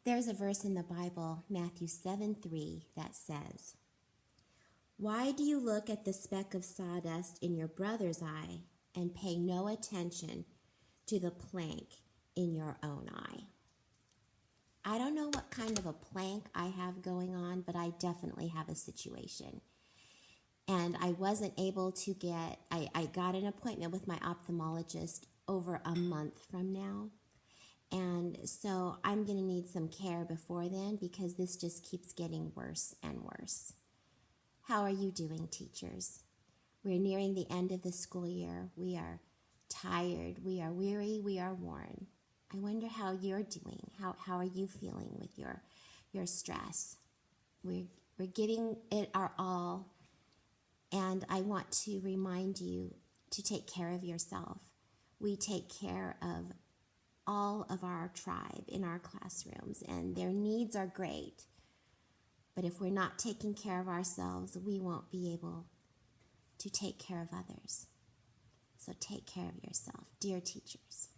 There's a verse in the Bible, Matthew 7:3, that says, "Why do you look at the speck of sawdust in your brother's eye and pay no attention to the plank in your own eye?" I don't know what kind of a plank I have going on, but I definitely have a situation. And I wasn't able to I got an appointment with my ophthalmologist over a month from now. And so I'm going to need some care before then because this just keeps getting worse and worse. How are you doing, teachers? We're nearing the end of the school year. We are tired. We are weary. We are worn. I wonder how you're doing. How are you feeling with your stress? We're giving it our all. And I want to remind you to take care of yourself. We take care of all of our tribe in our classrooms, and their needs are great. But if we're not taking care of ourselves, we won't be able to take care of others. So take care of yourself, dear teachers.